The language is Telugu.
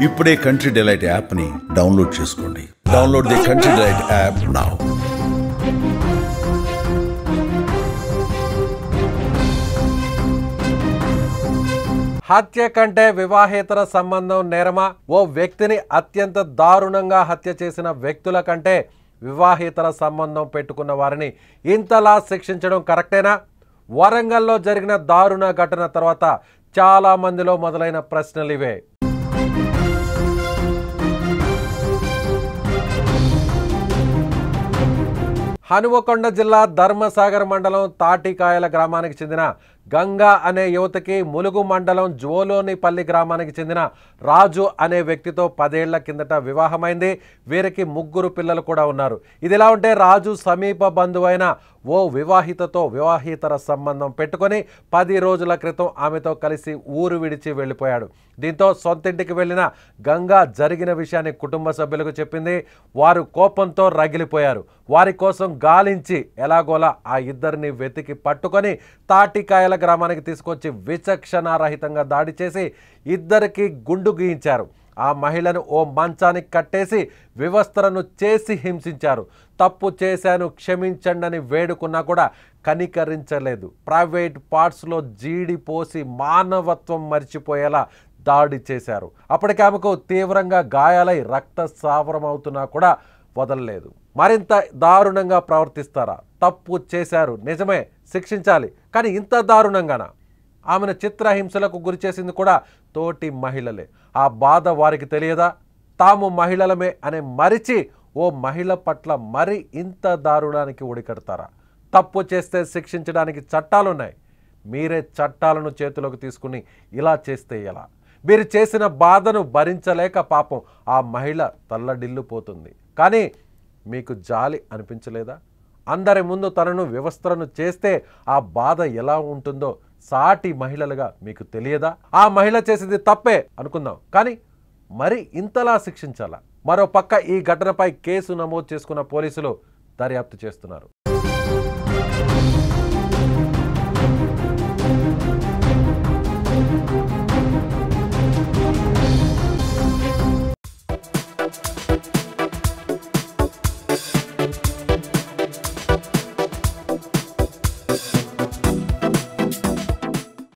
ఇప్పుడే కంట్రీ డిలైట్ యాప్ని డౌన్లోడ్ చేసుకోండి. Download the country delight app now. హత్య కంటే వివాహేతర సంబంధం నేరమా? ఓ వ్యక్తిని అత్యంత దారుణంగా హత్య చేసిన వ్యక్తుల కంటే వివాహేతర సంబంధం పెట్టుకున్న వారిని ఇంతలా శిక్షించడం కరెక్టేనా? వరంగల్లో జరిగిన దారుణ ఘటన తర్వాత చాలా మందిలో మొదలైన ప్రశ్నలు ఇవే. హనుమకొండ జిల్లా ధర్మసాగర్ మండలం తాటికాయల గ్రామానికి చెందిన గంగా అనే యువతకి ములుగు మండలం జోలోనిపల్లి గ్రామానికి చెందిన రాజు అనే వ్యక్తితో 10 ఏళ్ల కిందట వివాహమైంది. వీరికి 3 పిల్లలు కూడా ఉన్నారు. ఇదిలా ఉంటే రాజు సమీప బంధువైన ఓ వివాహితతో వివాహేతర సంబంధం పెట్టుకొని 10 రోజుల క్రితం ఆమెతో కలిసి ఊరు విడిచి వెళ్ళిపోయాడు. దీంతో సొంతింటికి వెళ్ళిన గంగా జరిగిన విషయాన్ని కుటుంబ సభ్యులకు చెప్పింది. వారు కోపంతో రగిలిపోయారు. వారి కోసం గాలించి ఎలాగోలా ఆ ఇద్దరిని వెతికి పట్టుకొని తాటికాయల గ్రామానికి తీసుకొచ్చి విచక్షణారహితంగా దాడి చేసి ఇద్దరికి గుండు గీయించారు. ఆ మహిళను ఓ మంచానికి కట్టేసి వివస్త్రను చేసి హింసించారు. తప్పు చేశాను క్షమించండి అని వేడుకున్నా కూడా కనికరించలేదు. ప్రైవేట్ పార్ట్స్లో జీడి పోసి మానవత్వం మర్చిపోయేలా దాడి చేశారు. అప్పటికి ఆమెకు తీవ్రంగా గాయాలై రక్తస్రావం అవుతున్నా కూడా వదలలేదు. మరింత దారుణంగా ప్రవర్తిస్తారా? తప్పు చేశారు నిజమే, శిక్షించాలి, కానీ ఇంత దారుణంగానా? ఆమెను చిత్రహింసలకు గురి చేసింది కూడా తోటి మహిళలే. ఆ బాధ వారికి తెలియదా? తాము మహిళలమే అనే మరిచి ఓ మహిళ పట్ల మరి ఇంత దారుణానికి ఒడికడతారా? తప్పు చేస్తే శిక్షించడానికి చట్టాలున్నాయి. మీరే చట్టాలను చేతిలోకి తీసుకుని ఇలా చేస్తే ఎలా? మీరు చేసిన బాధను భరించలేక పాపం ఆ మహిళ తల్లడిల్లిపోతుంది. కానీ మీకు జాలి అనిపించలేదా? అందరి ముందు తనను వివస్త్రను చేస్తే ఆ బాధ ఎలా ఉంటుందో సాటి మహిళలుగా మీకు తెలియదా? ఆ మహిళ చేసింది తప్పే అనుకుందాం, కానీ మరి ఇంతలా శిక్షించాలా? మరో పక్క ఈ ఘటనపై కేసు నమోదు చేసుకున్న పోలీసులు దర్యాప్తు చేస్తున్నారు.